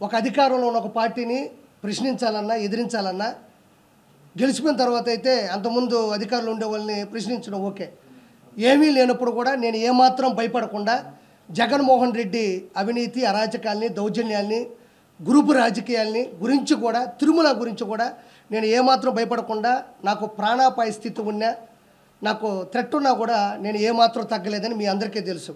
ఒక అధికారంలో ఉన్న ఒక పార్టీని ప్రశ్నించాలన్నా ఎదిరించాలన్నా గెలిచిపోయిన తర్వాత అయితే అంతకుముందు అధికారులు ఉండే వాళ్ళని ప్రశ్నించడం ఓకే. ఏమీ లేనప్పుడు కూడా నేను ఏమాత్రం భయపడకుండా జగన్మోహన్ రెడ్డి అవినీతి అరాచకాల్ని దౌర్జన్యాల్ని గ్రూపు రాజకీయాల్ని గురించి కూడా తిరుమల గురించి కూడా నేను ఏమాత్రం భయపడకుండా నాకు ప్రాణాపాయ స్థితి ఉన్నా నాకు థ్రెట్ ఉన్నా కూడా నేను ఏమాత్రం తగ్గలేదని మీ అందరికీ తెలుసు.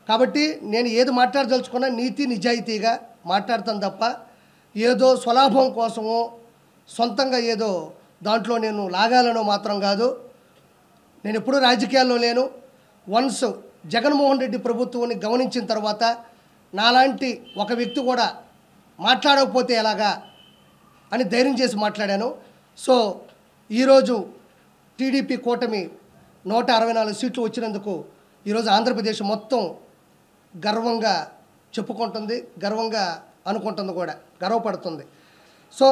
కాబట్టి నేను ఏది మాట్లాడదలుచుకున్నా నీతి నిజాయితీగా మాట్లాడతాను తప్ప ఏదో స్వలాభం కోసమో సొంతంగా ఏదో దాంట్లో నేను లాగాలనో మాత్రం కాదు. నేను ఎప్పుడూ రాజకీయాల్లో లేను. వన్స్ జగన్మోహన్ రెడ్డి ప్రభుత్వాన్ని గమనించిన తర్వాత నాలాంటి ఒక వ్యక్తి కూడా మాట్లాడకపోతే ఎలాగా అని ధైర్యం చేసి మాట్లాడాను. సో ఈరోజు టీడీపీ కూటమి 164 సీట్లు వచ్చినందుకు ఈరోజు ఆంధ్రప్రదేశ్ మొత్తం గర్వంగా చెప్పుకుంటుంది, గర్వంగా అనుకుంటుంది, కూడా గర్వపడుతుంది. సో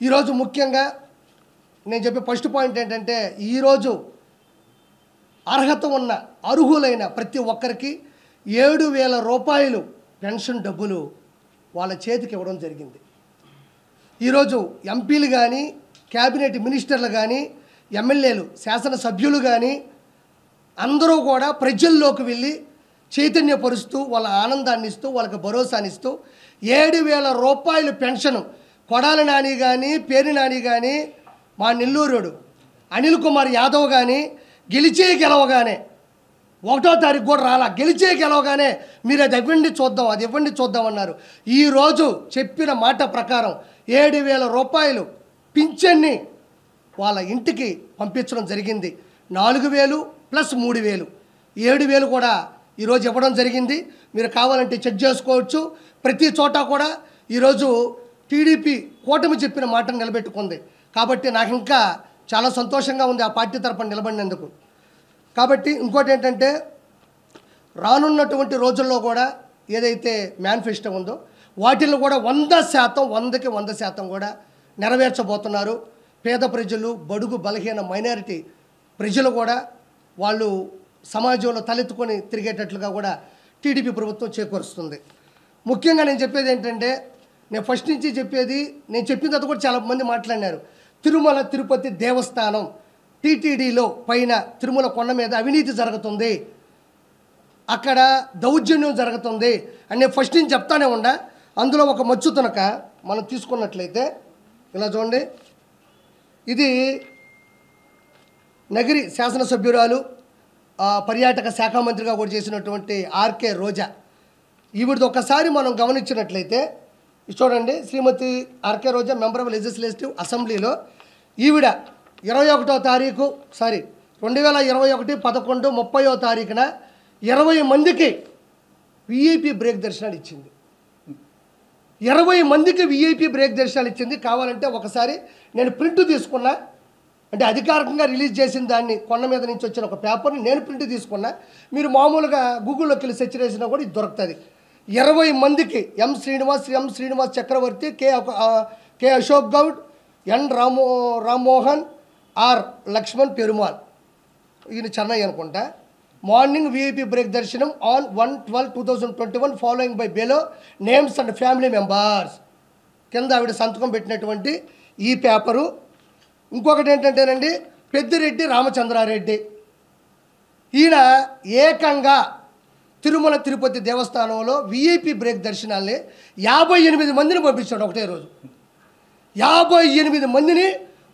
ఈరోజు ముఖ్యంగా నేను చెప్పే ఫస్ట్ పాయింట్ ఏంటంటే ఈరోజు అర్హత ఉన్న అర్హులైన ప్రతి ఒక్కరికి 7,000 రూపాయలు పెన్షన్ డబ్బులు వాళ్ళ చేతికి ఇవ్వడం జరిగింది. ఈరోజు ఎంపీలు కానీ క్యాబినెట్ మినిస్టర్లు కానీ ఎమ్మెల్యేలు శాసనసభ్యులు కానీ అందరూ కూడా ప్రజల్లోకి వెళ్ళి చైతన్యపరుస్తూ వాళ్ళ ఆనందాన్ని ఇస్తూ వాళ్ళకి భరోసానిస్తూ 7,000 రూపాయలు పెన్షన్ కొడాలి నాని కానీ పేరు నాని కానీ మా నెల్లూరుడు అనిల్ కుమార్ యాదవ్ కానీ గెలవగానే 1వ తారీఖు కూడా రాలా, గెలవగానే మీరు అది ఇవ్వండి చూద్దాం అన్నారు. ఈరోజు చెప్పిన మాట ప్రకారం 7,000 రూపాయలు పింఛన్ని వాళ్ళ ఇంటికి పంపించడం జరిగింది. 4,000 ప్లస్ 3,000 7,000 కూడా ఈరోజు ఇవ్వడం జరిగింది. మీరు కావాలంటే చెక్ చేసుకోవచ్చు. ప్రతి చోట కూడా ఈరోజు టీడీపీ కూటమి చెప్పిన మాటను నిలబెట్టుకుంది. కాబట్టి నాకు ఇంకా చాలా సంతోషంగా ఉంది ఆ పార్టీ తరపున నిలబడినందుకు. కాబట్టి ఇంకోటి ఏంటంటే రానున్నటువంటి రోజుల్లో కూడా ఏదైతే మేనిఫెస్టో ఉందో వాటిల్లో కూడా 100%కి 100% కూడా నెరవేర్చబోతున్నారు. పేద ప్రజలు, బడుగు బలహీన మైనారిటీ ప్రజలు కూడా వాళ్ళు సమాజంలో తలెత్తుకొని తిరిగేటట్లుగా కూడా టీడీపీ ప్రభుత్వం చేకూరుస్తుంది. ముఖ్యంగా నేను చెప్పేది ఏంటంటే నేను ఫస్ట్ నుంచి చెప్పేది, నేను చెప్పిన తర్వాత కూడా చాలామంది మాట్లాడినారు. తిరుమల తిరుపతి దేవస్థానం టీటీడీలో పైన తిరుమల కొండ మీద అవినీతి జరుగుతుంది, అక్కడ దౌర్జన్యం జరుగుతుంది అని నేను ఫస్ట్ నుంచి చెప్తానే ఉన్నా. అందులో ఒక మచ్చు తునక మనం తీసుకున్నట్లయితే ఇలా చూడండి. ఇది నగరి శాసనసభ్యురాలు పర్యాటక శాఖ మంత్రిగా కూడా చేసినటువంటి ఆర్కే రోజా. ఈవిడిది ఒకసారి మనం గమనించినట్లయితే చూడండి, Shrimati R K Roja member of legislative అసెంబ్లీలో ఈవిడ 2021 తారీఖున 20 మందికి విఐపి బ్రేక్ దర్శనాలు ఇచ్చింది. 20 మందికి విఐపి బ్రేక్ దర్శనాలు ఇచ్చింది. కావాలంటే ఒకసారి నేను ప్రింట్ తీసుకున్నా, అంటే అధికారికంగా రిలీజ్ చేసిన దాన్ని కొండ మీద నుంచి వచ్చిన ఒక పేపర్ని నేను ప్రింట్ తీసుకున్నా. మీరు మామూలుగా గూగుల్లోకి వెళ్ళి సెర్చ్ చేసినా కూడా ఇది దొరుకుతుంది. 20 మందికి M Srinivas Chakravarthi, K Ashok Goud, N Rammohan, R Laxman Perumal, ఈయన చెన్నై అనుకుంటా. మార్నింగ్ విఐపి బ్రేక్ దర్శనం on 1/12/2021 following by below names and family members. కింద ఆవిడ సంతకం పెట్టినటువంటి ఈ పేపరు. ఇంకొకటి ఏంటంటేనండి, పెద్దిరెడ్డి రామచంద్రారెడ్డి, ఈయన ఏకంగా తిరుమల తిరుపతి దేవస్థానంలో విఐపి బ్రేక్ దర్శనాల్ని 58 మందిని పంపించాడు ఒకటే రోజు. 58 మందిని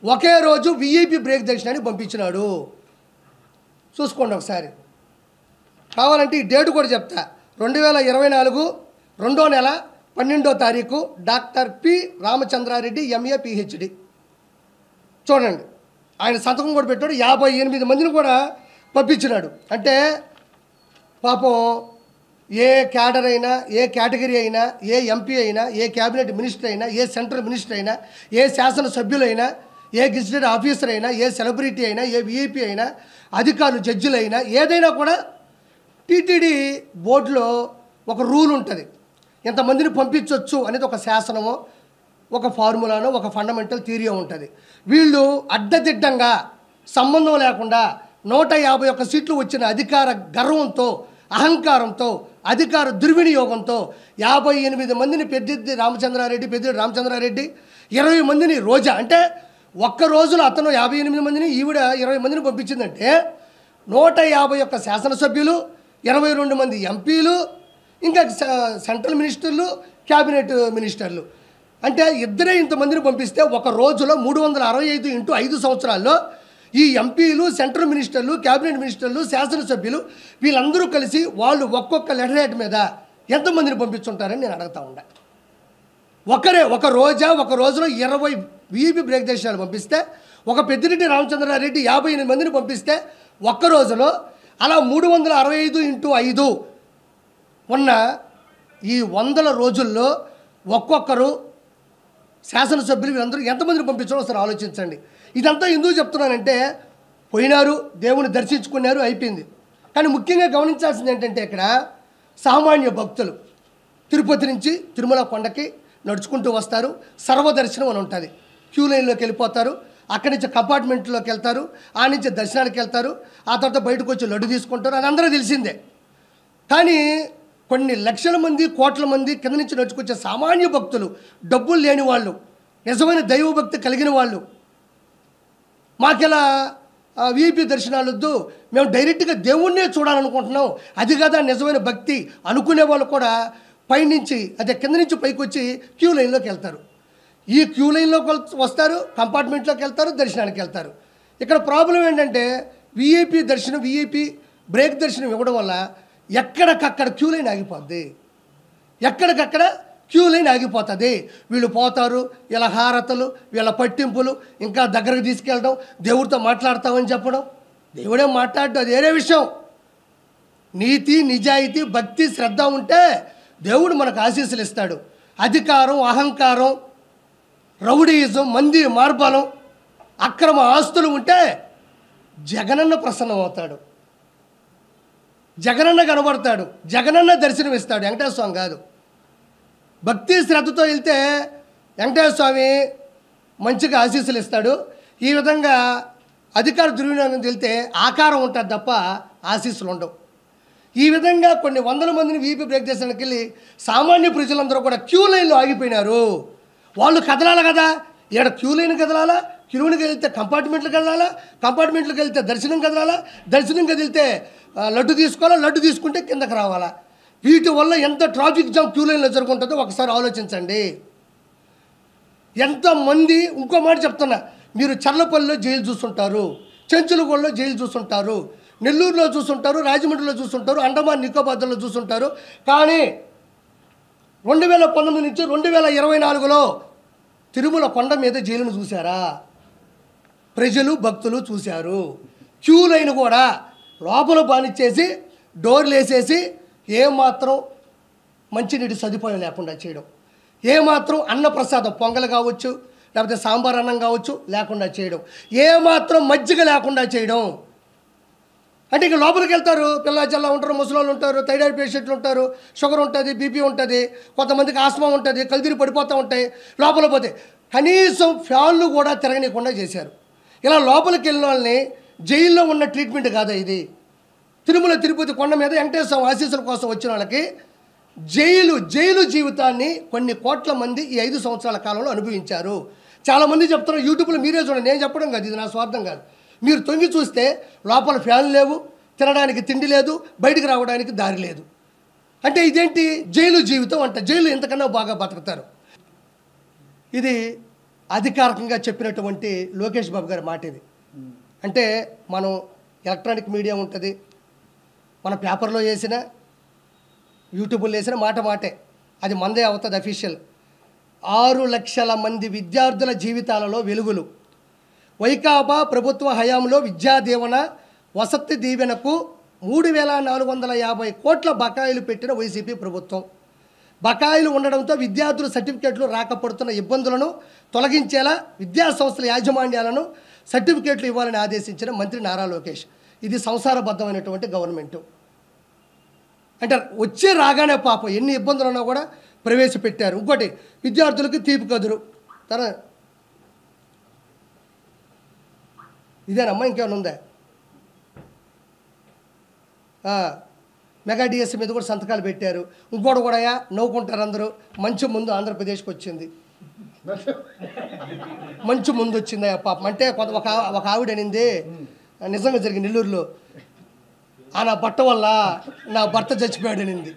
ఒకే రోజు విఐపి బ్రేక్ దర్శనాన్ని పంపించినాడు. చూసుకోండి ఒకసారి. కావాలంటే ఈ డేటు కూడా చెప్తా. 2024 2వ నెల 12వ తారీఖు doctor P Ramachandra Reddy MA PhD. చూడండి, ఆయన సంతకం కూడా పెట్టాడు. 58 మందిని కూడా పంపించినాడు. అంటే పాపం ఏ క్యాడర్ అయినా, ఏ కేటగిరీ అయినా, ఏ ఎంపీ అయినా, ఏ క్యాబినెట్ మినిస్టర్ అయినా, ఏ సెంట్రల్ మినిస్టర్ అయినా, ఏ శాసనసభ్యులైనా, ఏ గెజిటెడ్ ఆఫీసర్ అయినా, ఏ సెలబ్రిటీ అయినా, ఏ విఐపీ అయినా, అధికారులు జడ్జిలైనా ఏదైనా కూడా టీటీడీ బోర్డులో ఒక రూల్ ఉంటుంది. ఎంతమందిని పంపించవచ్చు అనేది ఒక శాసనమో, ఒక ఫార్ములానో, ఒక ఫండమెంటల్ థియరీ ఉంటుంది. వీళ్ళు అడ్డదిడ్డంగా సంబంధం లేకుండా 151 సీట్లు వచ్చిన అధికార గర్వంతో, అహంకారంతో అధికార దుర్వినియోగంతో 58 మందిని పెద్దిరెడ్డి రామచంద్రారెడ్డి 20 మందిని రోజా అంటే ఒక్క రోజులో అతను 58 మందిని ఈవిడ 20 మందిని పంపించిందంటే 151 శాసనసభ్యులు 22 మంది ఎంపీలు ఇంకా సెంట్రల్ మినిస్టర్లు క్యాబినెట్ మినిస్టర్లు అంటే ఇద్దరే ఇంతమందిని పంపిస్తే ఒక రోజులో 365 ఇంటూ 5 సంవత్సరాల్లో ఈ ఎంపీలు సెంట్రల్ మినిస్టర్లు క్యాబినెట్ మినిస్టర్లు శాసనసభ్యులు వీళ్ళందరూ కలిసి వాళ్ళు ఒక్కొక్క లెటర్ హెడ్ మీద ఎంతమందిని పంపించుంటారని నేను అడుగుతా ఉండా. ఒక రోజులో 20 వీపీ బ్రేక్ దేశాలు పంపిస్తే ఒక పెద్దిరెడ్డి రామచంద్రారెడ్డి 58 మందిని పంపిస్తే ఒక్క రోజులో అలా 365 ఇంటూ 5 ఉన్న ఈ 100 రోజుల్లో ఒక్కొక్కరు శాసనసభ్యులు వీళ్ళందరూ ఎంతమందిని పంపించారో ఒకసారి ఆలోచించండి. ఇదంతా ఎందుకు చెప్తున్నానంటే పోయినారు, దేవుని దర్శించుకున్నారు, అయిపోయింది. కానీ ముఖ్యంగా గమనించాల్సింది ఏంటంటే ఇక్కడ సామాన్య భక్తులు తిరుపతి నుంచి తిరుమల కొండకి నడుచుకుంటూ వస్తారు. సర్వదర్శనం అని ఉంటుంది. క్యూ లైన్లోకి వెళ్ళిపోతారు. అక్కడి నుంచి కంపార్ట్మెంట్లోకి వెళ్తారు. ఆ నుంచి దర్శనానికి వెళ్తారు. ఆ తర్వాత బయటకు వచ్చి లడ్డు తీసుకుంటారు. అది అందరూ తెలిసిందే. కానీ కొన్ని లక్షల మంది కోట్ల మంది కింద నుంచి నడుచుకొచ్చే సామాన్య భక్తులు, డబ్బులు లేని వాళ్ళు, నిజమైన దైవభక్తి కలిగిన వాళ్ళు, మాకెలా వీఐపీ దర్శనాలు వద్దు, మేము డైరెక్ట్గా దేవుణ్ణే చూడాలనుకుంటున్నాం, అది కదా నిజమైన భక్తి అనుకునే వాళ్ళు కూడా పైనుంచి అదే కింద నుంచి పైకి వచ్చి క్యూ లైన్లోకి వెళ్తారు. ఈ క్యూ లైన్లోకి వస్తారు, కంపార్ట్మెంట్లోకి వెళ్తారు, దర్శనానికి వెళ్తారు. ఇక్కడ ప్రాబ్లం ఏంటంటే వీఐపీ బ్రేక్ దర్శనం ఇవ్వడం వల్ల ఎక్కడికక్కడ క్యూ లైన్ ఆగిపోద్ది. వీళ్ళు పోతారు, వీళ్ళ హారతలు, వీళ్ళ పట్టింపులు, ఇంకా దగ్గరకు తీసుకెళ్ళడం, దేవుడితో మాట్లాడతామని చెప్పడం. దేవుడేం మాట్లాడడం అది వేరే విషయం. నీతి నిజాయితీ భక్తి శ్రద్ధ ఉంటే దేవుడు మనకు ఆశీస్సులు ఇస్తాడు. అధికారం అహంకారం రౌడీయిజం మంది మార్బలం అక్రమ ఆస్తులు ఉంటే జగనన్న ప్రసన్నమవుతాడు, జగనన్న కనబడతాడు, జగనన్న దర్శనం ఇస్తాడు. వెంకటేశ్వర స్వామి కాదు. భక్తి శ్రద్ధతో వెళ్తే వెంకటేశ్వర స్వామి మంచిగా ఆశీస్సులు ఇస్తాడు. ఈ విధంగా అధికార దుర్వినియోగం వెళ్తే ఆకారం ఉంటుంది తప్ప ఆశీస్సులు ఉండవు. ఈ విధంగా కొన్ని వందల మందిని వీపీ బ్రేక్ దేశానికి వెళ్ళి సామాన్య ప్రజలందరూ కూడా క్యూ లైన్లో ఆగిపోయినారు. వాళ్ళు కదలాలి కదా, ఇక్కడ క్యూ లైన్ కదలాలా, క్యూలోకి వెళ్తే కంపార్ట్మెంట్లోకి వెళ్తే దర్శనం కదలాలా, దర్శనం కదిలితే లడ్డు తీసుకోవాలా, లడ్డు తీసుకుంటే కిందకి రావాలా. వీటి వల్ల ఎంత ట్రాఫిక్ జామ్ క్యూ లైన్లో జరుగుతుంటుందో ఒకసారి ఆలోచించండి. ఎంతమంది, ఇంకో మాట చెప్తున్నా, మీరు చర్లపల్లిలో జైలు చూస్తుంటారు, చెంచులగూడలో జైలు చూస్తుంటారు, నెల్లూరులో చూస్తుంటారు, రాజమండ్రిలో చూస్తుంటారు, అండమాన్ నికోబార్లో చూస్తుంటారు. కానీ 2019 నుంచి 2024లో తిరుమల కొండ మీద జైలును చూశారా? ప్రజలు భక్తులు చూశారు. క్యూ లైన్ కూడా లోపల బానిచ్చేసి డోర్లు వేసేసి ఏమాత్రం మంచినీటి సదుపాయం లేకుండా చేయడం, ఏమాత్రం అన్నప్రసాదం పొంగల్ కావచ్చు, లేకపోతే సాంబార్ అన్నం కావచ్చు లేకుండా చేయడం, ఏమాత్రం మజ్జిగ లేకుండా చేయడం. అంటే ఇక లోపలికి వెళ్తారు, పిల్ల జల్లా ఉంటారు, ముసలోళ్ళు ఉంటారు, థైరాయిడ్ పేషెంట్లు ఉంటారు, షుగర్ ఉంటుంది, బీపీ ఉంటుంది, కొంతమందికి ఆస్మా ఉంటుంది, కలుదిరి పడిపోతూ ఉంటాయి. లోపల పోతే కనీసం ఫ్యాన్లు కూడా తిరగనీయకుండా చేశారు. ఇలా లోపలికి వెళ్ళిన వాళ్ళని జైల్లో ఉన్న ట్రీట్మెంట్ కాదా ఇది? తిరుమల తిరుపతి కొండ మీద వెంకటేశ్వర ఆశీస్సుల కోసం వచ్చిన వాళ్ళకి జైలు జీవితాన్ని కొన్ని కోట్ల మంది ఈ 5 సంవత్సరాల కాలంలో అనుభవించారు. చాలామంది చెప్తున్నారు, యూట్యూబ్లో మీరే చూడండి, నేను చెప్పడం కాదు, ఇది నా స్వార్థం కాదు. మీరు తొంగి చూస్తే లోపల ఫ్యాన్లు లేవు, తినడానికి తిండి లేదు, బయటికి రావడానికి దారి లేదు. అంటే ఇదేంటి జైలు జీవితం అంట. జైలు ఎంతకన్నా బాగా బతుకుతారు. ఇది అధికారికంగా చెప్పినటువంటి లోకేష్ బాబు గారి మాట ఇది. అంటే మనం ఎలక్ట్రానిక్ మీడియా ఉంటుంది, మన పేపర్లో వేసిన యూట్యూబ్లో వేసిన మాటే, అది మందే అవుతుంది అఫీషియల్. 6 లక్షల మంది విద్యార్థుల జీవితాలలో వెలుగులు. వైకాపా ప్రభుత్వ హయాంలో విద్యా దీవెన వసతి దీవెనకు 3,450 కోట్ల బకాయిలు పెట్టిన వైసీపీ ప్రభుత్వం. బకాయిలు ఉండడంతో విద్యార్థుల సర్టిఫికేట్లు రాకపోతున్న ఇబ్బందులను తొలగించేలా విద్యాసంస్థల యాజమాన్యాలను సర్టిఫికేట్లు ఇవ్వాలని ఆదేశించిన మంత్రి నారా లోకేష్. ఇది సంసారబద్ధమైనటువంటి గవర్నమెంటు. అంటే వచ్చే రాగానే పాపం ఎన్ని ఇబ్బందులు ఉన్నా కూడా ప్రవేశపెట్టారు. ఇంకోటి విద్యార్థులకు తీపి కదురు. ఇదేనమ్మా, ఇంకేమైనా ఉందా? మెగా డిఎస్సి మీద కూడా సంతకాలు పెట్టారు. ఇంకోటి కూడా నవ్వుకుంటారు అందరూ. మంచి ముందు ఆంధ్రప్రదేశ్కి వచ్చింది, మంచి ముందు వచ్చింది పాపం. అంటే ఒక ఆవిడ అనింది, నిజంగా జరిగింది నెల్లూరులో, నా బట్ట వల్ల నా భర్త చచ్చిపోయాడు అనింది.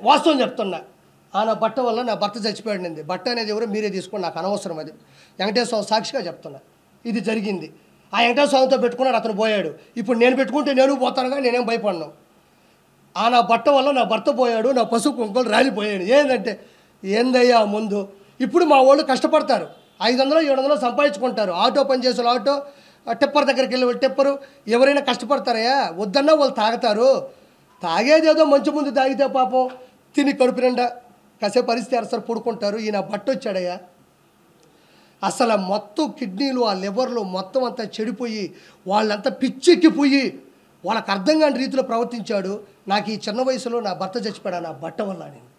వాస్తవం చెప్తున్నా, నా బట్ట వల్ల నా భర్త చచ్చిపోయాడు అనింది. బట్ట అనేది ఎవరో మీరే తీసుకోండి, నాకు అనవసరం. అది వెంకటేశ్వర సాక్షిగా చెప్తున్నా, ఇది జరిగింది. ఆ వెంకటేశ్వర స్వామితో పెట్టుకున్నాడు, అతను పోయాడు. ఇప్పుడు నేను పెట్టుకుంటే నేను పోతానుగా, నేనేం భయపడను. నా బట్ట వల్ల నా భర్త పోయాడు, నా పసుపు కుంకుమలు రాలిపోయాడు. ఏంటంటే ఏందయ్యా ముందు. ఇప్పుడు మా వాళ్ళు కష్టపడతారు, 500-700 సంపాదించుకుంటారు. ఆటో పనిచేసే ఆటో, టిప్పర్ దగ్గరికి వెళ్ళి టిప్పరు, ఎవరైనా కష్టపడతారయ్యా. వద్దన్నా వాళ్ళు తాగుతారు. తాగేదేదో మంచి ముందు తాగితే పాపం తిని కడుపు నిండా కాసేపు పరిస్థితి అరసరి పడుకుంటారు. ఈయన బట్ట వచ్చాడయ్యా, అసలు మొత్తం కిడ్నీలు, ఆ లివర్లు మొత్తం అంతా చెడిపోయి వాళ్ళంతా పిచ్చెక్కిపోయి వాళ్ళకి అర్థం కాని రీతిలో ప్రవర్తించాడు. నాకు ఈ చిన్న వయసులో నా భర్త చచ్చిపోయాడు నా బట్ట వల్ల. నేను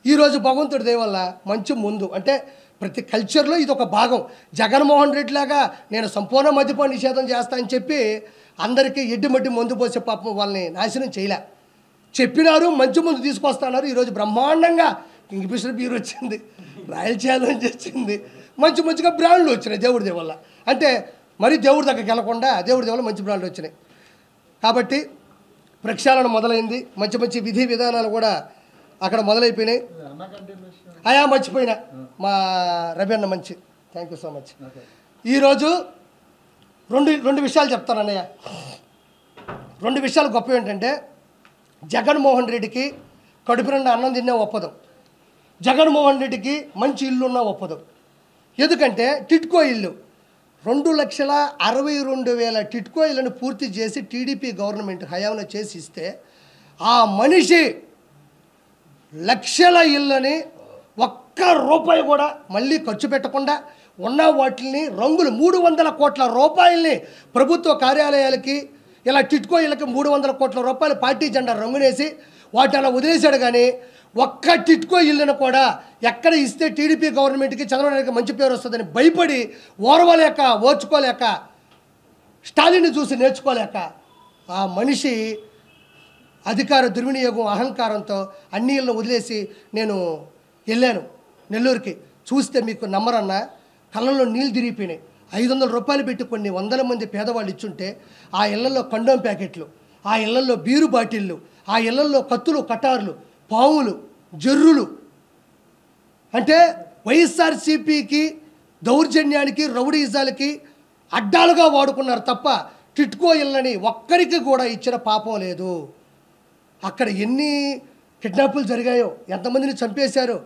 ఈరోజు భగవంతుడి దయ వల్ల మంచి ముందు, అంటే ప్రతి కల్చర్లో ఇది ఒక భాగం. జగన్మోహన్ రెడ్డి లాగా నేను సంపూర్ణ మద్యపాన నిషేధం చేస్తా అని చెప్పి అందరికీ ఎడ్డిమడ్డి మందు పోసే పాపం వాళ్ళని నాశనం చేయలే. చెప్పినారు, మంచి ముందు తీసుకొస్తున్నారు. ఈరోజు బ్రహ్మాండంగా కింగ్ఫిషర్ బీర్ వచ్చింది, రాయల్ ఛాలెంజ్ వచ్చింది, మంచిగా బ్రాండ్లు వచ్చినాయి దేవుడి దయ వల్ల. అంటే మరి దేవుడి దగ్గరికి వెళ్ళకుండా దేవుడి దయ వల్ల మంచి బ్రాండ్లు వచ్చినాయి. కాబట్టి ప్రక్షాళన మొదలైంది. మంచి విధి విధానాలు కూడా అక్కడ మొదలైపోయినాయి. మర్చిపోయినా మా రవి అన్న మంచి, థ్యాంక్ యూ సో మచ్. ఈరోజు రెండు విషయాలు చెప్తాను అన్నయ్య. 2 విషయాలు గొప్ప ఏంటంటే, జగన్మోహన్ రెడ్డికి కడుపు నిండా అన్నం తిన్నా ఒప్పదు, జగన్మోహన్ రెడ్డికి మంచి ఇల్లు ఉన్నా ఒప్పదు. ఎందుకంటే టిట్కో ఇల్లు 2,62,000 టిట్కో ఇళ్ళను పూర్తి చేసి టీడీపీ గవర్నమెంట్ హయాంలో చేసి ఇస్తే, ఆ మనిషి లక్షల ఇళ్ళని ఒక్క రూపాయి కూడా మళ్ళీ ఖర్చు పెట్టకుండా ఉన్న వాటిని రంగులు 300 కోట్ల రూపాయలని ప్రభుత్వ కార్యాలయాలకి, ఇలా టిట్కో ఇళ్ళకి 300 కోట్ల రూపాయలు పార్టీ జెండా రంగునేసి వాటి అలా వదిలేశాడు. కానీ ఒక్క టిట్కో ఇళ్ళను కూడా ఎక్కడ ఇస్తే టీడీపీ గవర్నమెంట్కి, చంద్రబాబు నాయుడుకి మంచి పేరు వస్తుందని భయపడి ఓర్వలేక, ఓర్చుకోలేక, స్టాలిన్ని చూసి నేర్చుకోలేక ఆ మనిషి అధికార దుర్వినియోగం, అహంకారంతో అన్ని ఇళ్ళను వదిలేసి నేను వెళ్ళాను నెల్లూరుకి. చూస్తే మీకు నమ్మరన్నా, కళ్ళల్లో నీళ్ళు తిరిగిపోయినాయి. 500 రూపాయలు పెట్టి కొన్ని 100 మంది పేదవాళ్ళు ఇచ్చుంటే ఆ ఇళ్లలో కండోమ్ ప్యాకెట్లు, ఆ ఇళ్లలో బీరు బాటిళ్ళు, ఆ ఇళ్లలో కత్తులు, కటార్లు, పాములు, జర్రులు. అంటే వైఎస్ఆర్సీపీకి దౌర్జన్యానికి, రౌడీజాలకి అడ్డాలుగా వాడుకున్నారు తప్ప టిట్కో ఇళ్ళని ఒక్కరికి కూడా ఇచ్చిన పాపం లేదు. అక్కడ ఎన్ని కిడ్నాపులు జరిగాయో, ఎంతమందిని చంపేశారో,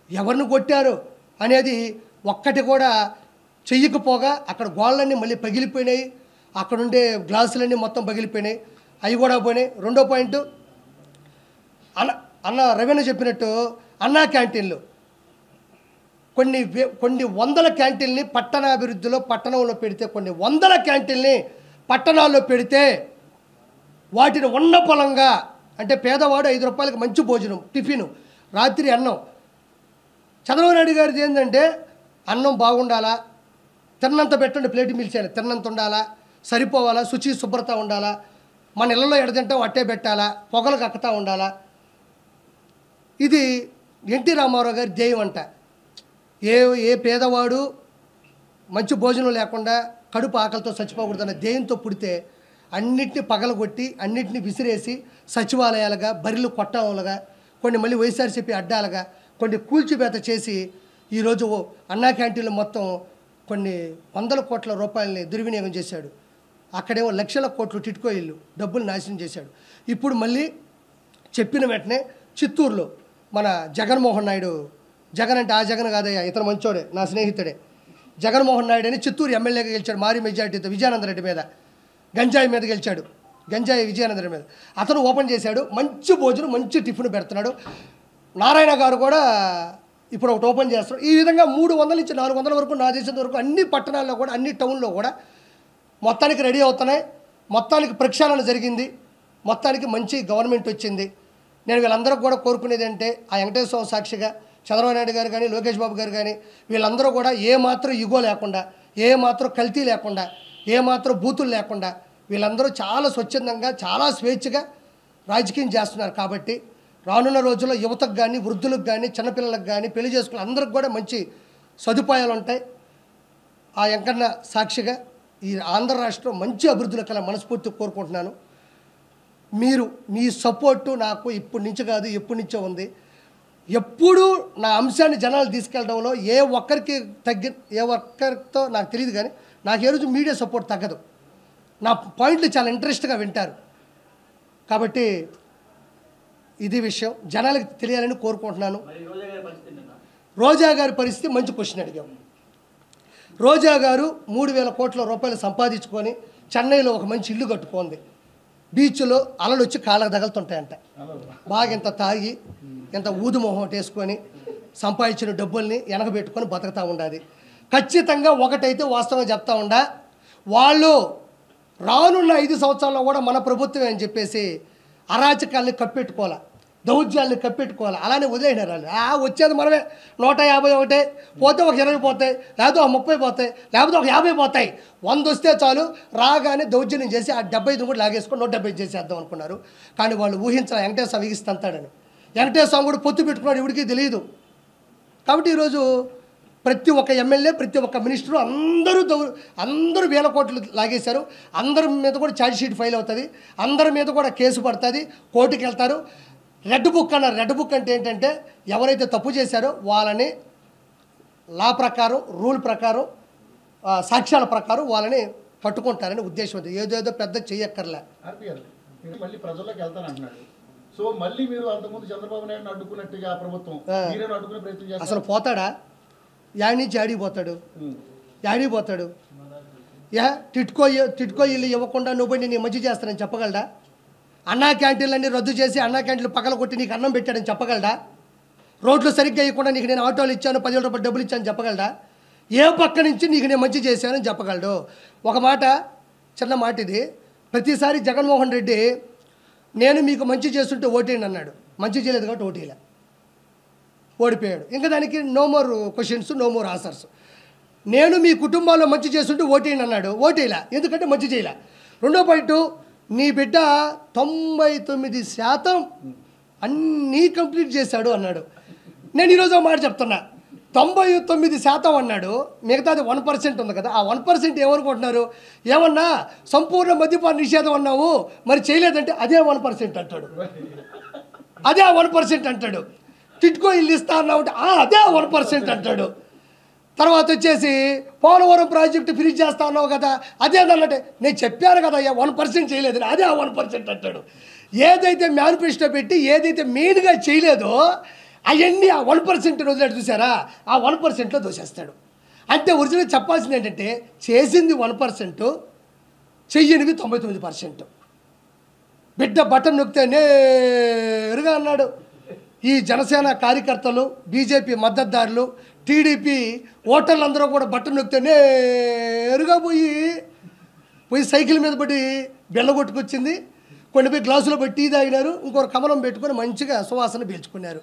ఎవరిని కొట్టారో అనేది ఒక్కటి కూడా చెయ్యకపోగా అక్కడ గోళ్ళన్నీ మళ్ళీ పగిలిపోయినాయి, అక్కడుండే గ్లాసులన్నీ మొత్తం పగిలిపోయినాయి, అవి కూడా పోయినాయి. రెండో పాయింట్, అన్న రవీణ చెప్పినట్టు అన్నా క్యాంటీన్లు కొన్ని వందల క్యాంటీన్ని పట్టణాభివృద్ధిలో, పట్టణంలో పెడితే, కొన్ని వందల క్యాంటీన్ని పట్టణాల్లో పెడితే వాటిని ఉన్న పొలంగా, అంటే పేదవాడు 5 రూపాయలకి మంచి భోజనం, టిఫిను, రాత్రి అన్నం. చంద్రబాబు నాయుడు గారిది ఏంటంటే అన్నం బాగుండాలా, తిన్నంత పెట్టండి, ప్లేట్ మిల్చేయాలి, తిన్నంత ఉండాలా, సరిపోవాలా, శుచి శుభ్రత ఉండాలా, మన ఇళ్ళలో ఎడతింటాం అట్టే పెట్టాలా, పొగలు కక్కుతా ఉండాలా. ఇది ఎన్టీ రామారావు గారి ధ్యేయం అంట. ఏ పేదవాడు మంచి భోజనం లేకుండా కడుపు ఆకలితో చచ్చిపోకూడదన్న ధ్యేయంతో పుడితే అన్నిటిని పగలగొట్టి, అన్నిటిని విసిరేసి సచివాలయాలుగా, బరిలు కొట్టాలుగా, కొన్ని మళ్ళీ వైఎస్ఆర్సీపీ అడ్డాలుగా, కొన్ని కూల్చివేత చేసి ఈరోజు అన్నా క్యాంటీన్లు మొత్తం కొన్ని 100 కోట్ల రూపాయలని దుర్వినియోగం చేశాడు. అక్కడేమో లక్షల కోట్లు టిట్కో ఇల్లు డబ్బులు నాశనం చేశాడు. ఇప్పుడు మళ్ళీ చెప్పిన వెంటనే చిత్తూరులో మన జగన్మోహన్ నాయుడు, జగన్ అంటే ఆ జగన్ కాదయ్యా, ఇతను మంచోడే, నా స్నేహితుడే, జగన్మోహన్ నాయుడు అని చిత్తూరు ఎమ్మెల్యేగా గెలిచాడు భారీ మెజార్టీతో, విజయానందరెడ్డి మీద, గంజాయి మీద గెలిచాడు, గంజాయి విజయానందరెడ్డి మీద. అతను ఓపెన్ చేశాడు, మంచి భోజనం, మంచి టిఫిన్ పెడుతున్నాడు. నారాయణ గారు కూడా ఇప్పుడు ఒకటి ఓపెన్ చేస్తారు. ఈ విధంగా 300 నుంచి 400 వరకు, నా దేశం వరకు అన్ని పట్టణాల్లో కూడా, అన్ని టౌన్లో కూడా మొత్తానికి రెడీ అవుతున్నాయి. మొత్తానికి ప్రక్షాళన జరిగింది, మొత్తానికి మంచి గవర్నమెంట్ వచ్చింది. నేను వీళ్ళందరూ కూడా కోరుకునేది అంటే, ఆ వెంకటేశ్వర సాక్షిగా చంద్రబాబు నాయుడు గారు కానీ, లోకేష్ బాబు గారు కానీ, వీళ్ళందరూ కూడా ఏ మాత్రం ఇగో లేకుండా, ఏ మాత్రం కల్తీ లేకుండా, ఏ మాత్రం బూతులు లేకుండా వీళ్ళందరూ చాలా స్వచ్ఛందంగా చాలా స్వేచ్ఛగా రాజకీయం చేస్తున్నారు. కాబట్టి రానున్న రోజుల్లో యువతకు కానీ వృద్ధులకు కానీ చిన్నపిల్లలకు కానీ పెళ్లి చేసుకున్న అందరికి కూడా మంచి సదుపాయాలు ఉంటాయి. ఆ వెంకన్న సాక్షిగా ఈ ఆంధ్ర రాష్ట్రం మంచి అభివృద్ధిలో కల మనస్ఫూర్తి కోరుకుంటున్నాను. మీరు మీ సపోర్టు నాకు ఇప్పటి నుంచి కాదు ఎప్పటి నుంచో ఉంది. ఎప్పుడూ నా అంశాన్ని జనాలు తీసుకెళ్ళడంలో ఏ ఒక్కరితో నాకు తెలియదు, కానీ నాకు ఏ రోజు మీడియా సపోర్ట్ తగ్గదు. నా పాయింట్లు చాలా ఇంట్రెస్ట్గా వింటారు. కాబట్టి ఇది విషయం జనాలకు తెలియాలని కోరుకుంటున్నాను. రోజా గారి పరిస్థితి మంచి క్వశ్చన్ అడిగాం. రోజా గారు 3,000 కోట్ల రూపాయలు సంపాదించుకొని చెన్నైలో ఒక మంచి ఇల్లు కట్టుకుంది. బీచ్లో అలలు వచ్చి కాళ్ళకు తగులుతుంటాయంట. బాగా ఇంత తాగి ఇంత ఊదుమొహం వేసుకొని సంపాదించిన డబ్బుల్ని వెనకబెట్టుకొని బతుకుతూ ఉండాలి. ఖచ్చితంగా ఒకటైతే వాస్తవం చెప్తా ఉండా, వాళ్ళు రానున్న 5 సంవత్సరాల్లో కూడా మన ప్రభుత్వం అని చెప్పేసి అరాచకాల్ని కప్పెట్టుకోవాలి, దౌర్జాల్ని కప్పెట్టుకోవాలి. అలానే వదిలేసినారు వాళ్ళు. వచ్చేది మనమే 151 పోతే ఒక 20 పోతాయి, లేకపోతే ఒక 30 పోతాయి, లేకపోతే ఒక 50 పోతాయి. 100 వస్తే చాలు రాగానే దౌర్జన్యం చేసి ఆ 75 కూడా లాగేసుకొని 170 చేసేద్దాం అనుకున్నారు. కానీ వాళ్ళు ఊహించాలి వెంకటేశ్వర స్వామి ఇస్తాంతాడని. వెంకటేశ్వర స్వామి కూడా పొత్తు పెట్టుకున్నాడు, ఇవిడికి తెలియదు. కాబట్టి ఈరోజు ప్రతి ఒక్క ఎమ్మెల్యే ప్రతి ఒక్క మినిస్టరు అందరూ 1,000 కోట్లు లాగేశారు. అందరి మీద కూడా ఛార్జ్ షీట్ ఫైల్ అవుతుంది, అందరి మీద కూడా కేసు పడుతుంది, కోర్టుకి వెళ్తారు. రెడ్ బుక్ అన్నారు. రెడ్ బుక్ అంటే ఏంటంటే ఎవరైతే తప్పు చేశారో వాళ్ళని లా ప్రకారం రూల్ ప్రకారం సాక్ష్యాల ప్రకారం వాళ్ళని పట్టుకుంటారని ఉద్దేశం. ఏదేదో పెద్ద చెయ్యక్కర్లే. మళ్ళీ ప్రజల్లోకి వెళ్తానంటున్నాడు. సో మళ్ళీ మీరు అంతకుముందు చంద్రబాబు నాయుడు అడ్డుకున్నట్టుగా ప్రభుత్వం అడ్డుకునే ప్రయత్నం చేస్తారు. అసలు పోతాడా? యాడి నుంచి యాడిపోతాడు? టిట్కో ఇల్లు ఇవ్వకుండా నువ్వు నేను మంచి చేస్తానని చెప్పగలడా? అన్నా క్యాంటీన్లన్నీ రద్దు చేసి అన్నా క్యాంటీన్లు పక్కన కొట్టి నీకు అన్నం పెట్టాడని చెప్పగలడా? రోడ్లు సరిగ్గా ఇవ్వకుండా నీకు నేను ఆటోలు ఇచ్చాను, 10,000 రూపాయలు డబ్బులు ఇచ్చాను చెప్పగలడా? ఏ పక్క నుంచి నీకు నేను మంచి చేశానని చెప్పగలడు? ఒక మాట, చిన్న మాట ఇది. ప్రతిసారి జగన్మోహన్ రెడ్డి నేను మీకు మంచి చేస్తుంటే ఓటేయండి అన్నాడు. మంచి చేయలేదు కాబట్టి ఓటేయలే, ఓడిపోయాడు. ఇంకా దానికి no more questions, no more answers. నేను మీ కుటుంబాల్లో మంచి చేస్తుంటే ఓటేయండి అన్నాడు, ఓటేయలే, ఎందుకంటే మంచి చేయలే. రెండో పాయింట్, నీ బిడ్డ 99% అన్నీ కంప్లీట్ చేశాడు అన్నాడు. నేను ఈరోజు మాట చెప్తున్నా, 99% అన్నాడు, మిగతాది 1% ఉంది కదా. ఆ 1% ఏమనుకుంటున్నారు? ఏమన్నా సంపూర్ణ మద్యపాన నిషేధం అన్నావు, మరి చేయలేదంటే అదే 1% అంటాడు, అదే 1% అంటాడు. టిట్కో ఇల్లు ఇస్తా అన్నావు అంటే అదే 1% అంటాడు. తర్వాత వచ్చేసి పోలవరం ప్రాజెక్టు ఫ్రీజ్ చేస్తా అన్నావు కదా, అదేదన్నట్టే నేను చెప్పాను కదా 1% చేయలేదు, అదే 1% అంటాడు. ఏదైతే మేనిఫెస్టో పెట్టి ఏదైతే మెయిన్గా చేయలేదో అవన్నీ ఆ 1% వదిలేడు చూసారా, ఆ 1%లో దోసేస్తాడు. అంటే ఒరిజినల్ చెప్పాల్సింది ఏంటంటే చేసింది 1%, చెయ్యనివి 99%. బిడ్డ బటన్ నొక్కితే నేరుగా అన్నాడు. ఈ జనసేన కార్యకర్తలు, బీజేపీ మద్దతుదారులు, టీడీపీ ఓటర్లందరూ కూడా బట్టను నొక్కితే నేరుగా పోయి సైకిల్ మీద పడి బెల్ల కొట్టుకొచ్చింది. కొన్ని పోయి గ్లాసులో పెట్టి టీ తాగినారు, ఇంకొక కమలం పెట్టుకొని మంచిగా సువాసన పీల్చుకున్నారు.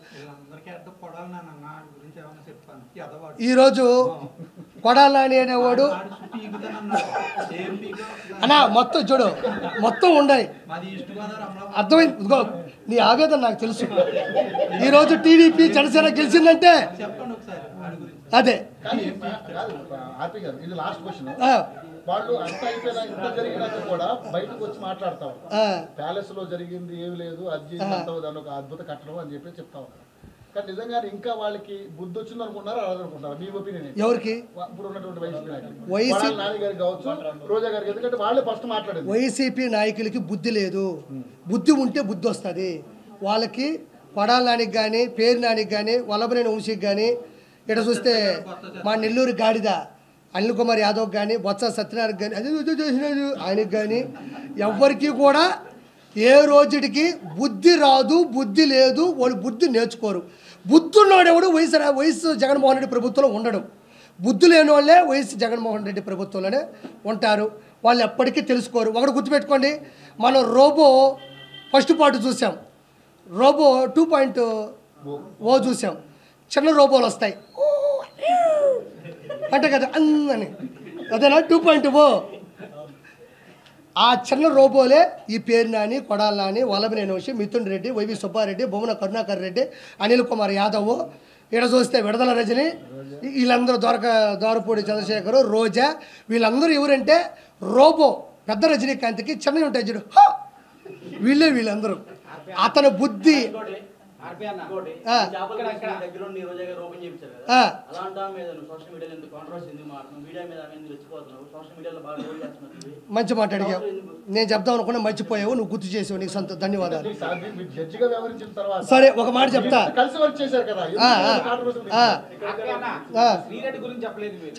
ఈరోజు కొడాలి నాని అనేవాడు అన్నా మొత్తం చూడు, మొత్తం ఉన్నాయి, అర్థమైంది. ఇదిగో నీ ఆవేదన నాకు తెలుసు. ఈరోజు టీడీపీ జనసేన గెలిచిందంటే అదే. వాళ్ళు అంతా అయిపోయినా ఇంత జరిగినాక కూడా బయటకు వచ్చి మాట్లాడతాం, ప్యాలెస్ లో జరిగింది ఏమి లేదు, అది దాని ఒక అద్భుత కట్టడం అని చెప్పి చెప్తా ఉన్నారు. కానీ నిజంగా ఇంకా వాళ్ళకి బుద్ధి వచ్చింది అనుకుంటున్నారా అనుకుంటున్నారా? మీ ఒపీనియన్ ఎవరికి? ఇప్పుడు ఉన్నటువంటి వైసీపీ నాయకులు కావచ్చు, రోజా గారికి, ఎందుకంటే వాళ్ళే ఫస్ట్ మాట్లాడేది. వైసీపీ నాయకులకి బుద్ధి లేదు. బుద్ధి ఉంటే బుద్ధి వస్తుంది వాళ్ళకి. కొడాలి నానికి కానీ, పేరు నానికి కానీ, వల్లభనేని వంశీకి కానీ, ఇక్కడ చూస్తే మా నెల్లూరు గాడిద అనిల్ కుమార్ యాదవ్ కానీ, బొత్స సత్యనారాయణ కానీ, అది చేసినాడు ఆయనకి కానీ, ఎవరికి కూడా ఏ రోజుడికి బుద్ధి రాదు, బుద్ధి లేదు, వాళ్ళు బుద్ధి నేర్చుకోరు. బుద్ధి ఉన్నవాడెవడు వైఎస్ జగన్మోహన్ రెడ్డి ప్రభుత్వంలో ఉండడం. బుద్ధి లేని వాళ్ళే వైఎస్ జగన్మోహన్ రెడ్డి ప్రభుత్వంలోనే ఉంటారు. వాళ్ళు ఎప్పటికీ తెలుసుకోరు. ఒకటి గుర్తుపెట్టుకోండి, మనం రోబో ఫస్ట్ పార్ట్ చూసాం, రోబో 2.0 చూసాం. చిన్న రోబోలు వస్తాయి అంటే కదా అని, అదేనా 2.0. ఆ చిన్న రోబోలే ఈ పేరు నాని, కొడాల నాని, వల్లభనేని వంశీ, మిథున్ రెడ్డి, వైవి సుబ్బారెడ్డి, బొమ్మన కరుణాకర్ రెడ్డి, అనిల్ కుమార్ యాదవ్, ఇక్కడ చూస్తే విడుదల రజని, వీళ్ళందరూ ద్వారపూడి చంద్రశేఖర్, రోజా, వీళ్ళందరూ ఎవరంటే రోబో. పెద్ద రజనీకాంత్కి చిన్నవి ఉంటాయి చూడు, వీళ్ళందరూ. అతని బుద్ధి మంచి మాట అడిగావు. నేను చెప్దాం అనుకున్నా, మర్చిపోయావు, నువ్వు గుర్తు చేసావు, నీకు ధన్యవాదాలు. సరే ఒక మాట చెప్తా,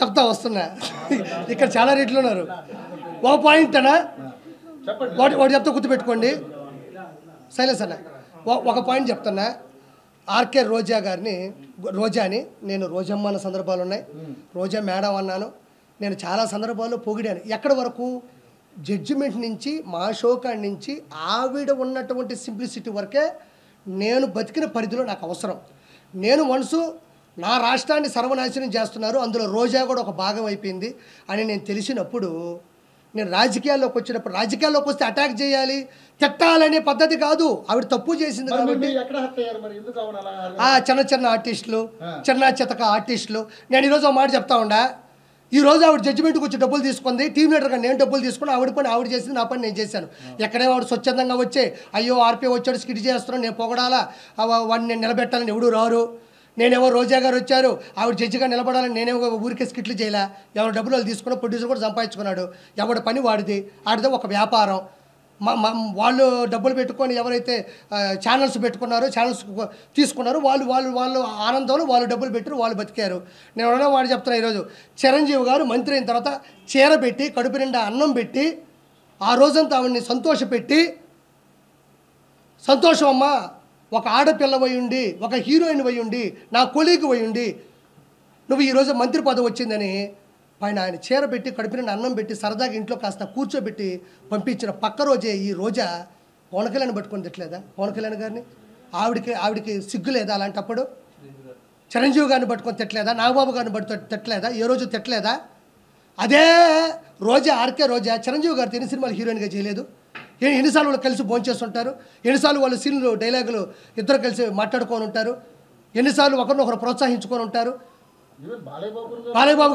చెప్తా వస్తున్నా. ఇక్కడ చాలా రేట్లు ఉన్నారు. ఒక పాయింట్ అన్నా వాడు చెప్తా, గుర్తుపెట్టుకోండి. సైలెన్స్ అన్న, ఒక పాయింట్ చెప్తున్నా. ఆర్కే రోజాని నేను రోజమ్మ అన్న సందర్భాలు ఉన్నాయి, రోజా మేడం అన్నాను. నేను చాలా సందర్భాల్లో పొగిడాను. ఎక్కడి వరకు జడ్జిమెంట్ నుంచి, మా షోకాడి నుంచి ఆవిడ ఉన్నటువంటి సింప్లిసిటీ వరకే నేను బతికిన పరిధిలో నాకు అవసరం. నేను మనసు నా రాష్ట్రాన్ని సర్వనాశనం చేస్తున్నారు, అందులో రోజా కూడా ఒక భాగం అయిపోయింది అని నేను తెలిసినప్పుడు, నేను రాజకీయాల్లోకి వచ్చినప్పుడు, రాజకీయాల్లోకి వస్తే అటాక్ చేయాలి, తిట్టాలనే పద్ధతి కాదు. ఆవిడ తప్పు చేసింది కాబట్టి చిన్న ఆర్టిస్టులు, చిన్న చితక ఆర్టిస్టులు. నేను ఈరోజు ఒక మాట చెప్తా ఉండా, ఈరోజు ఆవిడ జడ్జిమెంట్కి వచ్చి డబ్బులు తీసుకుంది, టీమ్ లీడర్గా నేను డబ్బులు తీసుకుని, ఆవిడ పని ఆవిడ చేసింది, నా పని నేను చేశాను. ఎక్కడే వాడు స్వచ్ఛందంగా వచ్చే అయ్యో ఆర్పీ వచ్చాడు స్కిట్ చేస్తున్నాను, నేను పొగడాలా, వాడిని నేను నిలబెట్టాలని ఎవడు రారు. నేనేమో రోజా గారు వచ్చారు, ఆవిడ జడ్జిగా నిలబడాలని నేనేమో ఊరికే స్కిట్లు చేయలే. ఎవరు డబ్బులు వాళ్ళు తీసుకున్నా, ప్రొడ్యూసర్ కూడా సంపాదించుకున్నాడు. ఎవడి పని వాడిది, ఆడితే ఒక వ్యాపారం. వాళ్ళు డబ్బులు పెట్టుకొని ఎవరైతే ఛానల్స్ పెట్టుకున్నారో, ఛానల్స్ తీసుకున్నారో వాళ్ళు ఆనందంలో వాళ్ళు డబ్బులు పెట్టారు, వాళ్ళు బతికారు. నేను ఎవరైనా వాడు చెప్తున్నా, ఈరోజు చిరంజీవి గారు మంత్రి అయిన తర్వాత చీర పెట్టి, కడుపు నిండా అన్నం పెట్టి, ఆ రోజంతా ఆవిడని సంతోషపెట్టి, సంతోషం అమ్మా, ఒక ఆడపిల్ల ఉండి, ఒక హీరోయిన్ ఉండి, నా కొలీగ్ ఉండి, నువ్వు ఈరోజు మంత్రి పదవి వచ్చిందని పైన ఆయన చీర పెట్టి, కడుపున అన్నం పెట్టి, సరదాగా ఇంట్లో కాస్త కూర్చోబెట్టి పంపించిన పక్క రోజే ఈ రోజా పవన్ కళ్యాణ్ పట్టుకొని తిట్టలేదా? పవన్ కళ్యాణ్ గారిని ఆవిడికి సిగ్గు లేదా? అలాంటప్పుడు చిరంజీవి గారిని పట్టుకొని తిట్టలేదా? నాగబాబు గారిని పట్టుకొని తిట్టలేదా? ఏ రోజు తిట్టలేదా? అదే రోజా, ఆర్కే రోజా చిరంజీవి గారితో ఎన్ని సినిమాలు హీరోయిన్గా చేయలేదు? ఎన్నిసార్లు వాళ్ళు కలిసి భోంచేస్తుంటారు, ఎన్నిసార్లు వాళ్ళు సీన్లు డైలాగులు ఇద్దరు కలిసి మాట్లాడుకొని ఉంటారు, ఎన్నిసార్లు ఒకరినొకరు ప్రోత్సహించుకొని ఉంటారు. బాలయ్యబాబు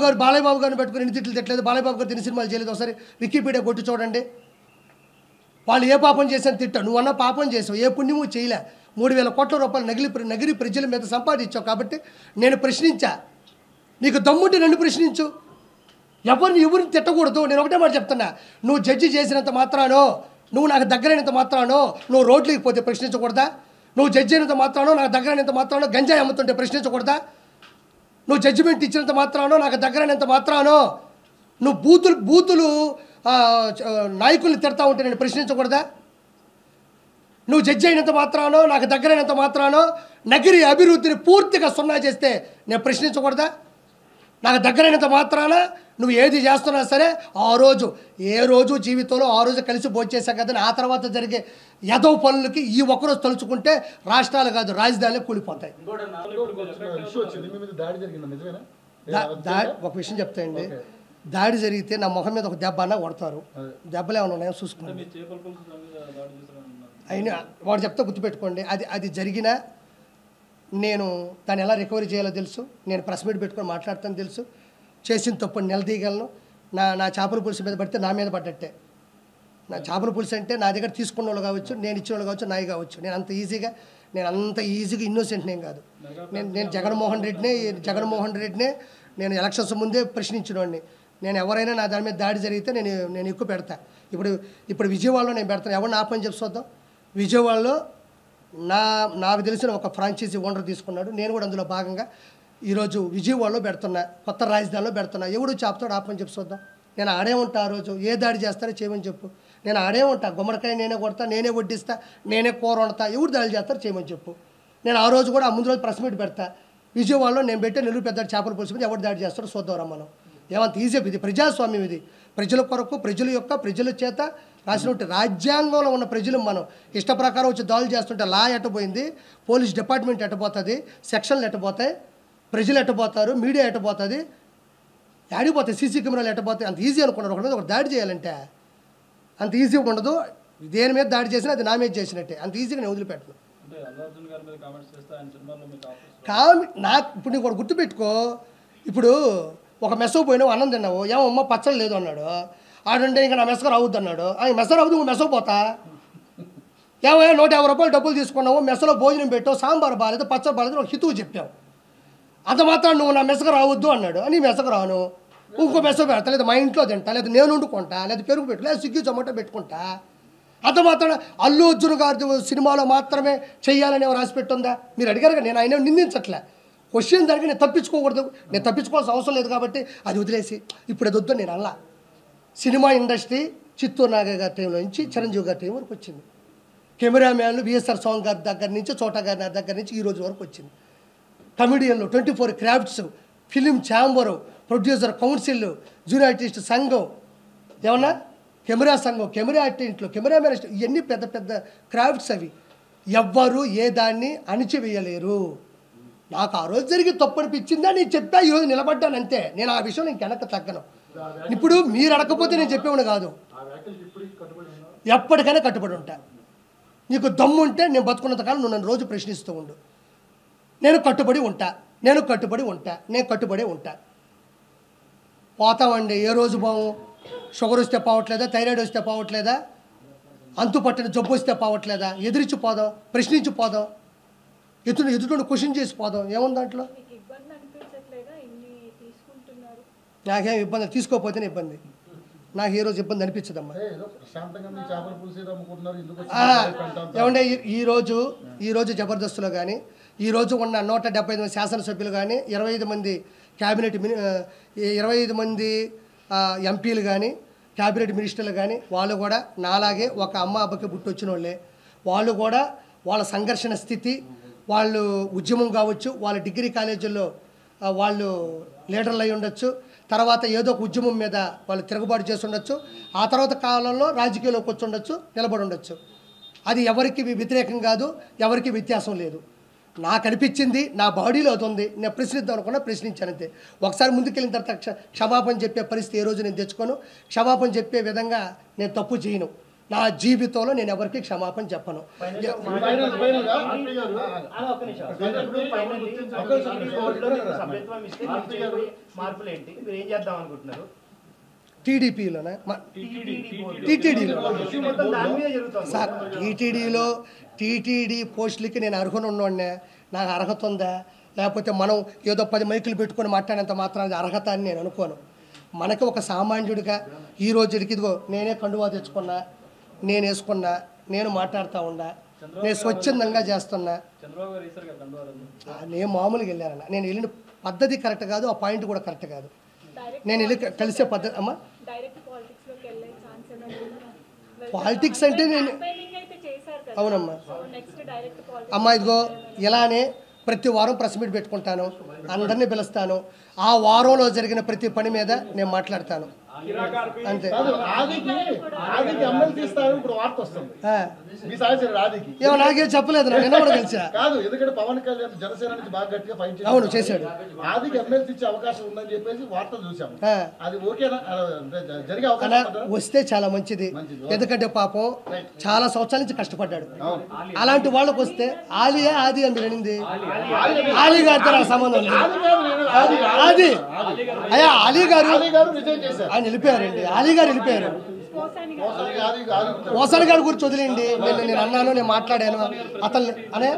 గారిని పెట్టుకుని ఎన్ని తిట్లు తిట్టలేదు, బాలయ్యబాబు గారు ఎన్ని సినిమాలు చేయలేదు? ఒకసారి వికీపీడియా కొట్టి చూడండి. వాళ్ళు ఏ పాపం చేశాను తిట్టా, నువ్వన్నా పాపం చేసావు, ఏ పుణ్యము చేయలే. 3,000 కోట్ల రూపాయలు నగిరి ప్రజల మీద సంపాదించావు కాబట్టి నేను ప్రశ్నించా. నీకు దమ్ముంటే నన్ను ప్రశ్నించు, ఎవరిని తిట్టకూడదు. నేను ఒకటే మాట చెప్తున్నా, నువ్వు జడ్జి చేసినంత మాత్రానో, నువ్వు నాకు దగ్గరైనంత మాత్రానో నువ్వు రోడ్లకి పోతే ప్రశ్నించకూడదా? నువ్వు జడ్జి అయినంత మాత్రానో, నాకు దగ్గరైనంత మాత్రానో గంజాయి అమ్ముతుంటే ప్రశ్నించకూడదా? నువ్వు జడ్జిమెంట్ ఇచ్చినంత మాత్రానో, నాకు దగ్గరైనంత మాత్రానో నువ్వు బూతులు నాయకుల్ని తిడతా ఉంటే నేను ప్రశ్నించకూడదా? నువ్వు జడ్జి అయినంత మాత్రానో, నాకు దగ్గరైనంత మాత్రానో నగిరి అభివృద్ధిని పూర్తిగా సున్నా చేస్తే నేను ప్రశ్నించకూడదా? నాకు దగ్గరైనంత మాత్రాన నువ్వు ఏది చేస్తున్నా సరే ఏ రోజు జీవితంలో ఆ రోజు కలిసి భోంచేసాం కదా, ఆ తర్వాత జరిగే యదవ పనులకి ఈ ఒక్కరోజు తలుచుకుంటే రాష్ట్రాలు కాదు రాజధానులు కూలిపోతాయి. ఒక విషయం చెప్తాయండి, దాడి జరిగితే నా మొహం మీద ఒక దెబ్బ అన్నా కొడతారు, దెబ్బలు ఏమైనా ఉన్నాయో చూసుకున్నాను. అయినా వాడు చెప్తే గుర్తుపెట్టుకోండి, అది జరిగినా నేను దాన్ని ఎలా రికవరీ చేయాలో తెలుసు, నేను ప్రెస్ మీట్ పెట్టుకొని మాట్లాడతాను తెలుసు, చేసిన తప్పు నిలదీయగలను. నా చేపల పులుసు మీద పడితే నా మీద పడ్డట్టే. నా చేపల పులుసు అంటే నా దగ్గర తీసుకున్న వాళ్ళు కావచ్చు, నేను ఇచ్చిన వాళ్ళు కావచ్చు, నాయి కావచ్చు. నేను అంత ఈజీగా ఇన్నోసెంట్ నేను కాదు. నేను జగన్మోహన్ రెడ్డినే నేను ఎలక్షన్స్ ముందే ప్రశ్నించినవాడిని. నేను ఎవరైనా నా దాని మీద దాడి జరిగితే నేను ఎక్కువ పెడతా. ఇప్పుడు విజయవాడలో నేను పెడతాను, ఎవరిని ఆపని చెప్పి చూద్దాం. విజయవాడలో నాకు తెలిసిన ఒక ఫ్రాంచైజీ ఓనర్ తీసుకున్నాడు, నేను కూడా అందులో భాగంగా ఈరోజు విజయవాడలో పెడుతున్నా, కొత్త రాజధానిలో పెడుతున్నా. ఎవడు చాపుతాడు ఆపని చెప్పి చూద్దాం. నేను ఆడే ఉంటా, ఆ రోజు ఏ దాడి చేస్తారో చేయమని చెప్పు. నేను ఆడే ఉంటా, గుమ్మడికాయ నేనే కొడతా, నేనే వడ్డిస్తా, నేనే కూర వండుతా, ఎవరు దాడి చేస్తారో చేయమని చెప్పు. నేను ఆ రోజు కూడా ఆ ముందు రోజు ప్రెస్ మీట్ పెడతా. విజయవాడలో నేను పెట్టే నెల్లూరు పెద్ద చేపల పులుసు మీద ఎవరు దాడి చేస్తారో చూద్దాం రమ్మనం. ఏమంత ఈజీ? ఇది ప్రజాస్వామ్యం, ఇది ప్రజల కొరకు, ప్రజల చేత రాసినట్టు రాజ్యాంగంలో ఉన్న ప్రజలు మనం ఇష్ట ప్రకారం వచ్చి దాడులు చేస్తుంటే లా ఎట్టబోయింది, పోలీస్ డిపార్ట్మెంట్ ఎట్టబోతుంది, సెక్షన్లు ఎట్టబోతాయి, ప్రజలు ఎట్టబోతారు, మీడియా ఎట్టబోతుంది, ఆడిపోతాయి, సీసీ కెమెరాలు ఎట్టబోతాయి. అంత ఈజీ అనుకున్నారు. ఒక దాడి చేయాలంటే అంత ఈజీగా ఉండదు. దేని మీద దాడి చేసినా అది నా మీద చేసినట్టే, అంత ఈజీగా నేను వదిలిపెట్టను. నాకు ఇప్పుడు నీకు కూడా గుర్తుపెట్టుకో, ఇప్పుడు ఒక మెస్సకు పోయినావు, అన్నం తిన్నావు, ఏమమ్మా పచ్చడి లేదు అన్నాడు, ఆడంటే ఇంకా నా మెస్సకు రావద్దు అన్నాడు. మెస్స రావద్దు, నువ్వు మెస్సకు పోతా, ఏమయ్యా 150 రూపాయలు డబ్బులు తీసుకున్నావు, మెస్సలో భోజనం పెట్టావు, సాంబార్ బాగాలేదు, పచ్చడి బాగాలేదు, ఒక హితువు చెప్పావు, అంత మాత్రం నువ్వు నా మెస్సకు రావద్దు అన్నాడు. నీ మెస్సకు రాను, ఇంకో మెస్స పెడతా, లేదా మా ఇంట్లో తింటా, లేదా నేను వండుకుంటా, లేదా పెరుగు పెట్టు, లేదా స్విగ్గీ జొమాటో పెట్టుకుంటా. అంత మాత్రం అల్లు అర్జున్ గారి సినిమాలో మాత్రమే చెయ్యాలని ఎవరు రాసి పెట్టుందా? మీరు అడిగారు, నేను ఆయన నిందించట్లే, క్వశ్చన్ దానికి నేను తప్పించుకోకూడదు, నేను తప్పించుకోవాల్సిన అవసరం లేదు కాబట్టి అది వదిలేసి ఇప్పుడు అది వద్దు నేను అలా. సినిమా ఇండస్ట్రీ చిత్తూరు నాగయ్య గారి టైంలో నుంచి చిరంజీవి గారి టైం వరకు వచ్చింది. కెమెరామ్యాన్లు విఎస్ఆర్ స్వామి గారి దగ్గర నుంచి, చోటా గారి దగ్గర నుంచి ఈ రోజు వరకు వచ్చింది. కమెడియన్లు, 24 crafts, film chamber, producer council, junior artist సంఘం, ఏమన్నా కెమెరా సంఘం, కెమెరా ఆర్టిస్టులు, కెమెరామెన్, ఇవన్నీ పెద్ద పెద్ద క్రాఫ్ట్స్. అవి ఎవ్వరు ఏ దాన్ని అణిచివేయలేరు. నాకు ఆ రోజు జరిగి తప్పు అనిపించిందా నేను చెప్పా, ఈరోజు నిలబడ్డాను అంతే. నేను ఆ విషయం నేను వెనక్కి తగ్గను. ఇప్పుడు మీరు అడగకపోతే నేను చెప్పేవాడు కాదు, ఎప్పటికైనా కట్టుబడి ఉంటా. నీకు దమ్ము ఉంటే నేను బతుకున్నంత కాలం నువ్వు నన్ను రోజు ప్రశ్నిస్తూ ఉండు. నేను కట్టుబడి ఉంటా, నేను కట్టుబడి ఉంటా, నేను కట్టుబడి ఉంటా. పోతామండి, ఏ రోజు బావు. షుగర్ వస్తే పోవట్లేదా, థైరాయిడ్ వస్తే పోవట్లేదా, అంతు పట్టిన జబ్బు వస్తే పోవట్లేదా, ఎదిరించి పోదాం, ప్రశ్నించి పోదాం, ఎదుటి క్వశ్చన్ చేసి పోదాం, ఏముంది దాంట్లో? నాకేం ఇబ్బంది, తీసుకోకపోతేనే ఇబ్బంది, నాకు ఏ రోజు ఇబ్బంది అనిపించదమ్మా. ఏమంటే ఈరోజు జబర్దస్త్లో కానీ, ఈరోజు ఉన్న 175 మంది శాసనసభ్యులు కానీ, 25 మంది క్యాబినెట్ 25 మంది ఎంపీలు కానీ, క్యాబినెట్ మినిస్టర్లు కానీ, వాళ్ళు కూడా నాలాగే ఒక అమ్మ అబ్బకి పుట్టి వచ్చిన వాళ్ళే. వాళ్ళు కూడా వాళ్ళ సంఘర్షణ స్థితి, వాళ్ళు ఉద్యమం కావచ్చు, వాళ్ళ డిగ్రీ కాలేజీల్లో వాళ్ళు లీడర్లు అయి ఉండొచ్చు, తర్వాత ఏదో ఒక ఉద్యమం మీద వాళ్ళు తిరుగుబాటు చేసి ఉండొచ్చు, ఆ తర్వాత కాలంలో రాజకీయాల్లోకి వచ్చి ఉండొచ్చు, నిలబడి ఉండొచ్చు. అది ఎవరికి వ్యతిరేకం కాదు, ఎవరికి వ్యత్యాసం లేదు. నాకు అనిపించింది, నా బాడీలో అవుతుంది, నేను ప్రశ్నిద్దాం అనుకున్నా ప్రశ్నించానంతే. ఒకసారి ముందుకెళ్ళిన తర్వాత క్షమాపణ చెప్పే పరిస్థితి ఏ రోజు నేను తెచ్చుకోను. క్షమాపణ చెప్పే విధంగా నేను తప్పు చేయను. నా జీవితంలో నేను ఎవరికి క్షమాపణ చెప్పను. టీడీపీలోనే సార్, టీటీడీ పోస్టులకి నేను అర్హుని ఉన్నోడినే. నాకు అర్హత ఉందా, లేకపోతే మనం ఏదో 10 మైకులు పెట్టుకొని మాట్లాడేంత మాత్రం అర్హత అని నేను అనుకోను. మనకి ఒక సామాన్యుడిగా ఈ రోజుకి ఇదిగో నేనే కండువా తెచ్చుకున్నా, నేను వేసుకున్నా, నేను మాట్లాడుతూ ఉన్నా, నేను స్వచ్ఛందంగా చేస్తున్నా. నేను మామూలుగా వెళ్ళానన్న, నేను వెళ్ళిన పద్ధతి కరెక్ట్ కాదు, ఆ పాయింట్ కూడా కరెక్ట్ కాదు. నేను వెళ్ళి కలిసే పద్ధతి అమ్మా. పాలిటిక్స్ అంటే నేను అవునమ్మా అమ్మా, ఇదిగో ఇలానే ప్రతి వారం ప్రెస్ మీట్ పెట్టుకుంటాను, అందరినీ పిలుస్తాను, ఆ వారంలో జరిగిన ప్రతి పని మీద నేను మాట్లాడతాను అంతే. ఏమో నాకేం చెప్పలేదు, నిన్న కూడా కలిసా. ఎందుకంటే పవన్ కళ్యాణ్ జనసేన నుంచి బాగా గట్టిగా ఫైట్ చేశాడు. అవును చేశాడు. ఆదికి ఎమ్మెల్సీ ఇచ్చే అవకాశం ఉందని చెప్పేసి వార్తలు చూసాం. అది ఓకేనా? జరిగే అవకాశం వస్తే చాలా మంచిది, ఎందుకంటే పాపం చాలా సంవత్సరాల నుంచి కష్టపడ్డాడు. అలాంటి వాళ్ళకి వస్తే ఆలియా ఆది అని వెళ్ళింది, ఆలీ గారితో నాకు సంబంధం లేదు. ఆది అయ్యా ఆలీ గారు ఆయన వెళ్ళిపోయారండి, ఆలీ గారు వెళ్ళిపోయారు. ఓసారి గారి గురించి వదిలేండి, నేను అన్నాను, నేను మాట్లాడాను అతను అనే.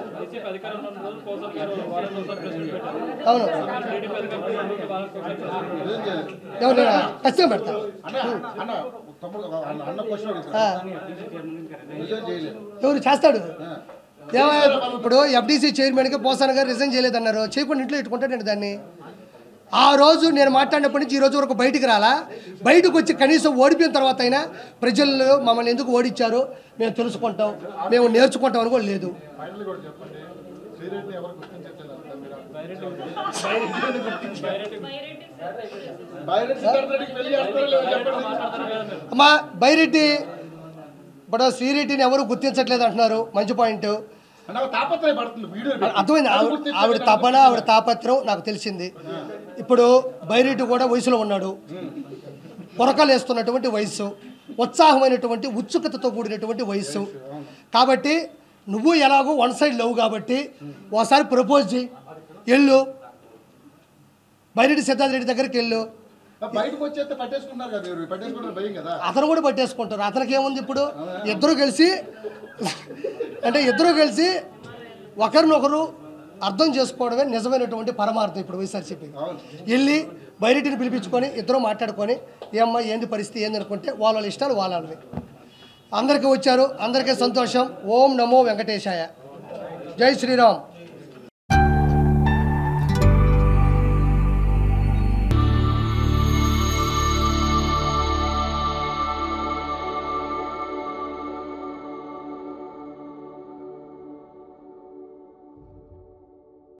అవును ఎవరు ఖచ్చితంగా పెడతా. ఎవరు చేస్తాడు? ఇప్పుడు ఎఫ్డీసీ చైర్మన్గా పోసాన గారు రిజైన్ చేయలేదన్నారు, చేయకుండా ఇంట్లో ఇట్టుకుంటాడండి దాన్ని. ఆ రోజు నేను మాట్లాడినప్పటి నుంచి ఈ రోజు వరకు బయటికి రాలా. బయటకు వచ్చి కనీసం ఓడిపోయిన తర్వాత అయినా ప్రజలు మమ్మల్ని ఎందుకు ఓడించారో మేము తెలుసుకుంటాం, మేము నేర్చుకుంటాం అని కూడా లేదు. అమ్మా బైరెడ్డి, ఇప్పుడు శ్రీరెడ్డిని ఎవరు గుర్తించట్లేదు అంటున్నారు, మంచి పాయింట్. అర్థమైంది, ఆవిడ తపన, ఆవిడ తాపత్రం నాకు తెలిసింది. ఇప్పుడు బైరెడ్డి కూడా వయసులో ఉన్నాడు, పొరకలు వేస్తున్నటువంటి వయసు. ఉత్సాహమైనటువంటి ఉత్సుకతతో కూడినటువంటి వయస్సు. కాబట్టి నువ్వు ఎలాగో వన్ సైడ్ లవ్ కాబట్టి ఒకసారి ప్రపోజ్ చేయి, వెళ్ళు బైరెడ్డి సిద్ధార్థ రెడ్డి దగ్గరికి వెళ్ళు. బయటకు వచ్చేస్తే పట్టేసుకున్నారు కదా, పట్టేసుకున్నారు భయం కదా. అతను కూడా పట్టేసుకుంటారు. అతనికి ఏముంది ఇప్పుడు, ఇద్దరు కలిసి అంటే ఇద్దరు కలిసి ఒకరినొకరు అర్థం చేసుకోవడమే నిజమైనటువంటి పరమార్థం. ఇప్పుడు వైఎస్ఆర్సీపీ వెళ్ళి బైరెడ్డిని పిలిపించుకొని ఇద్దరు మాట్లాడుకొని ఏమ్మా ఏంది పరిస్థితి ఏంది అనుకుంటే వాళ్ళ ఇష్టాలు వాళ్ళవి. అందరికీ వచ్చారు, అందరికీ సంతోషం. ఓం నమో వెంకటేశాయ. జై శ్రీరామ్.